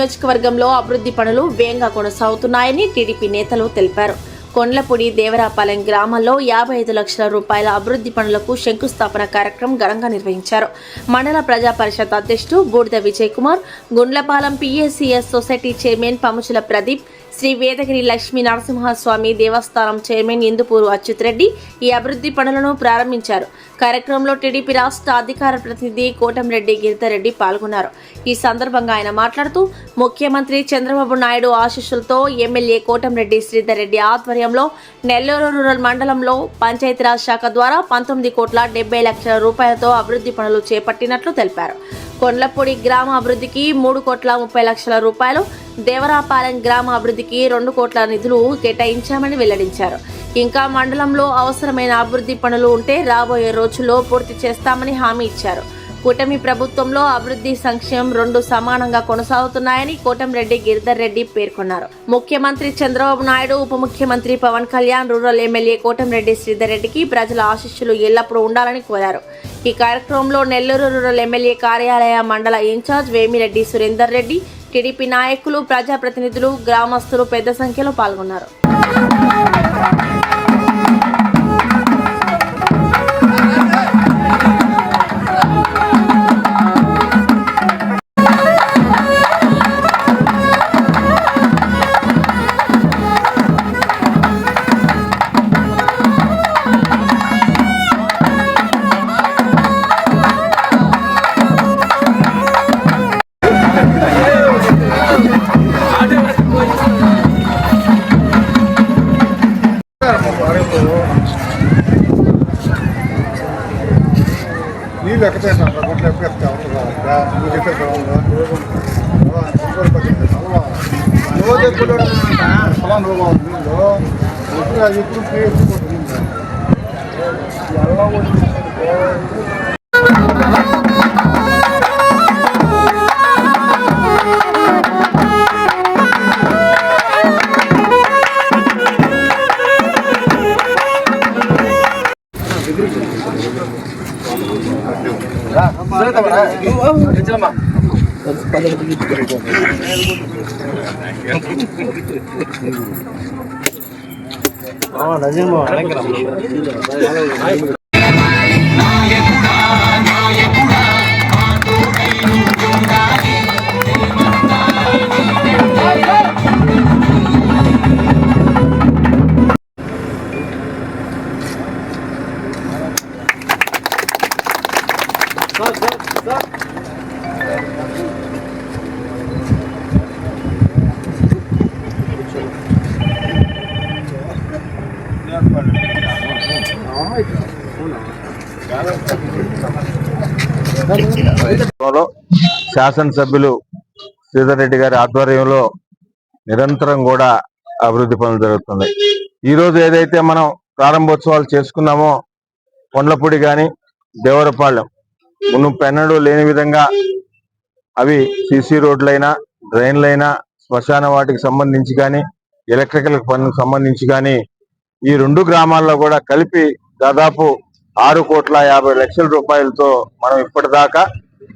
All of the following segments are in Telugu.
నియోజకవర్గంలో అభివృద్ధి పనులు వేగంగా కొనసాగుతున్నాయని టీడీపీ నేతలు తెలిపారు. కొండ్లపూడి దేవరాపాలెం గ్రామంలో 55 లక్షల రూపాయల అభివృద్ధి పనులకు శంకుస్థాపన కార్యక్రమం ఘనంగా నిర్వహించారు. మండల ప్రజా పరిషత్ అధ్యక్షుడు Budida Vijay Kumar, Gundlapalem PSCS society chairman Pamuchula Pradeep, Sri Vedagiri Lakshmi Narasimhaswamy దేవస్థానం చైర్మన్ ఇందుపూరు అచ్యుత్ రెడ్డి ఈ అభివృద్ధి పనులను ప్రారంభించారు. కార్యక్రమంలో టీడీపీ రాష్ట్ర అధికార ప్రతినిధి కోటంరెడ్డి గిరిధర్రెడ్డి పాల్గొన్నారు. ఈ సందర్భంగా ఆయన మాట్లాడుతూ ముఖ్యమంత్రి చంద్రబాబు నాయుడు ఆశీస్సులతో ఎమ్మెల్యే కోటంరెడ్డి శ్రీధర్ రెడ్డి ఆధ్వర్యంలో నెల్లూరు రూరల్ మండలంలో పంచాయతీరాజ్ శాఖ ద్వారా 19,70,00,000 రూపాయలతో అభివృద్ధి పనులు చేపట్టినట్లు తెలిపారు. కొండ్లపూడి గ్రామ అభివృద్ధికి 3,30,00,000 రూపాయలు, దేవరాపాలెం గ్రామ అభివృద్ధికి 2 కోట్ల నిధులు కేటాయించామని వెల్లడించారు. ఇంకా మండలంలో అవసరమైన అభివృద్ధి పనులు ఉంటే రాబోయే రోజుల్లో పూర్తి చేస్తామని హామీ ఇచ్చారు. కూటమి ప్రభుత్వంలో అభివృద్ధి సంక్షేమం 2 సమానంగా కొనసాగుతున్నాయని కోటంరెడ్డి గిరిధర్ రెడ్డి పేర్కొన్నారు. ముఖ్యమంత్రి చంద్రబాబు నాయుడు, ఉప ముఖ్యమంత్రి పవన్ కళ్యాణ్, రూరల్ ఎమ్మెల్యే కోటంరెడ్డి శ్రీధర్ రెడ్డికి ప్రజల ఆశీస్సులు ఎల్లప్పుడూ ఉండాలని కోరారు. ఈ కార్యక్రమంలో నెల్లూరు రూరల్ ఎమ్మెల్యే కార్యాలయ మండల ఇన్ఛార్జ్ వేమిరెడ్డి సురేందర్ రెడ్డి, టీడీపీ నాయకులు, ప్రజాప్రతినిధులు, గ్రామస్తులు పెద్ద సంఖ్యలో పాల్గొన్నారు. నీళ్ళు ఎక్కడైనా గుడ్లు ఎక్కడ శాసనసభ్యులు శ్రీధర్ రెడ్డి గారి ఆధ్వర్యంలో నిరంతరం కూడా అభివృద్ధి పనులు జరుగుతున్నాయి. ఈ రోజు ఏదైతే మనం ప్రారంభోత్సవాలు చేసుకున్నామో కొండ్లపూడి కానీ దేవరపాలెం మునుపెన్నడూ లేని విధంగా అవి సీసీ రోడ్లైనా, డ్రైన్లైనా, శ్మశాన వాటికి సంబంధించి కానీ, ఎలక్ట్రికల్ పనులకు సంబంధించి కానీ ఈ 2 గ్రామాల్లో కూడా కలిపి దాదాపు 6,50,00,000 రూపాయలతో మనం ఇప్పటిదాకా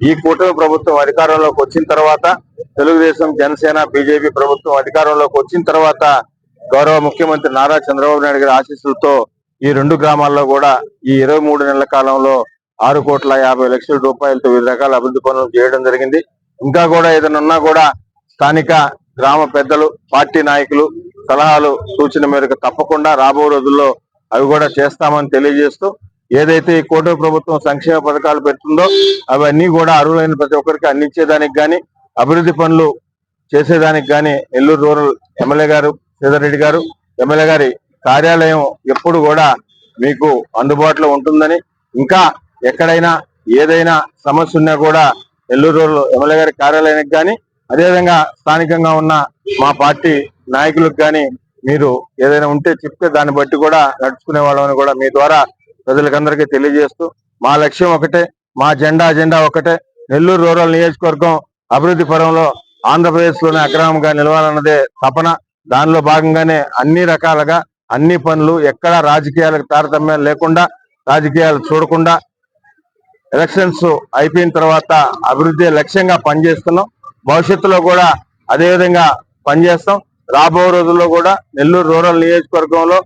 ఈ కూటమి ప్రభుత్వం అధికారంలోకి వచ్చిన తర్వాత, తెలుగుదేశం, జనసేన, బీజేపీ ప్రభుత్వం అధికారంలోకి వచ్చిన తర్వాత గౌరవ ముఖ్యమంత్రి నారా చంద్రబాబు నాయుడు గారి ఆశీస్సులతో ఈ 2 గ్రామాల్లో కూడా ఈ 23 నెలల కాలంలో 6,50,00,000 రూపాయలతో వివిధ రకాల అభివృద్ధి పనులు చేయడం జరిగింది. ఇంకా కూడా ఏదైనా ఉన్నా కూడా స్థానిక గ్రామ పెద్దలు, పార్టీ నాయకులు సలహాలు, సూచన మేరకు తప్పకుండా రాబో రోజుల్లో అవి కూడా చేస్తామని తెలియజేస్తూ, ఏదైతే ఈ కూటమి ప్రభుత్వం సంక్షేమ పథకాలు పెడుతుందో అవన్నీ కూడా అర్హులైన ప్రతి ఒక్కరికి అందించేదానికి కానీ, అభివృద్ధి పనులు చేసేదానికి కానీ నెల్లూరు రూరల్ ఎమ్మెల్యే గారు శ్రీధర్ రెడ్డి గారు, ఎమ్మెల్యే గారి కార్యాలయం ఎప్పుడు కూడా మీకు అందుబాటులో ఉంటుందని, ఇంకా ఎక్కడైనా ఏదైనా సమస్య ఉన్నా కూడా నెల్లూరు రూరల్ ఎమ్మెల్యే గారి కార్యాలయానికి కానీ, అదేవిధంగా స్థానికంగా ఉన్న మా పార్టీ నాయకులకు కానీ మీరు ఏదైనా ఉంటే చెప్తే దాన్ని బట్టి కూడా నడుచుకునే వాళ్ళని కూడా మీ ద్వారా ప్రజలకందరికీ తెలియజేస్తూ, మా లక్ష్యం ఒకటే, మా అజెండా ఒకటే, నెల్లూరు రూరల్ నియోజకవర్గం అభివృద్ధి పరంలో ఆంధ్రప్రదేశ్ లోనే అగ్రమంగా నిలవాలన్నదే తపన. దానిలో భాగంగానే అన్ని రకాలుగా అన్ని పనులు ఎక్కడా రాజకీయాలకు తారతమ్యం లేకుండా, రాజకీయాలు చూడకుండా ఎలక్షన్స్ అయిపోయిన తర్వాత అభివృద్ధి లక్ష్యంగా పనిచేస్తున్నాం. భవిష్యత్తులో కూడా అదేవిధంగా పనిచేస్తాం. రాబో రోజుల్లో కూడా నెల్లూరు రూరల్ నియోజకవర్గంలో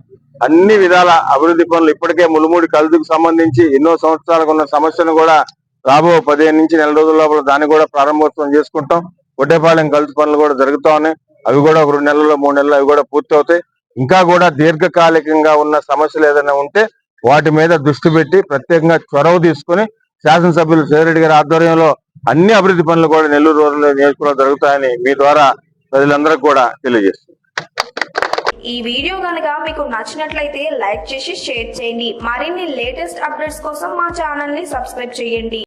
అన్ని విధాల అభివృద్ధి పనులు ఇప్పటికే ములుమూడి కలుదుకు సంబంధించి ఎన్నో సంవత్సరాలకు ఉన్న సమస్యను కూడా రాబో 15 నుంచి నెల రోజుల లోపల దాన్ని కూడా ప్రారంభోత్సవం చేసుకుంటాం. కొట్టేపాలెం కలుసు పనులు కూడా జరుగుతా ఉన్నాయి. అవి కూడా ఒక 2 నెలల్లో 3 నెలల్లో అవి కూడా పూర్తి అవుతాయి. ఇంకా కూడా దీర్ఘకాలికంగా ఉన్న సమస్యలు ఏదైనా ఉంటే వాటి మీద దృష్టి పెట్టి ప్రత్యేకంగా చొరవ తీసుకుని శాసనసభ్యులు సేవిరెడ్డి గారి ఆధ్వర్యంలో అన్ని అభివృద్ధి పనులు కూడా నెల్లూరు రూరల్ నియోజకవర్గంలో జరుగుతాయని మీ ద్వారా ప్రజలందరికీ కూడా తెలియజేస్తుంది. ఈ వీడియో కనుక మీకు నచ్చినట్లయితే లైక్ చేసి షేర్ చేయండి. మరిన్ని లేటెస్ట్ అప్డేట్స్ కోసం మా ఛానల్ ని సబ్స్క్రైబ్ చేయండి.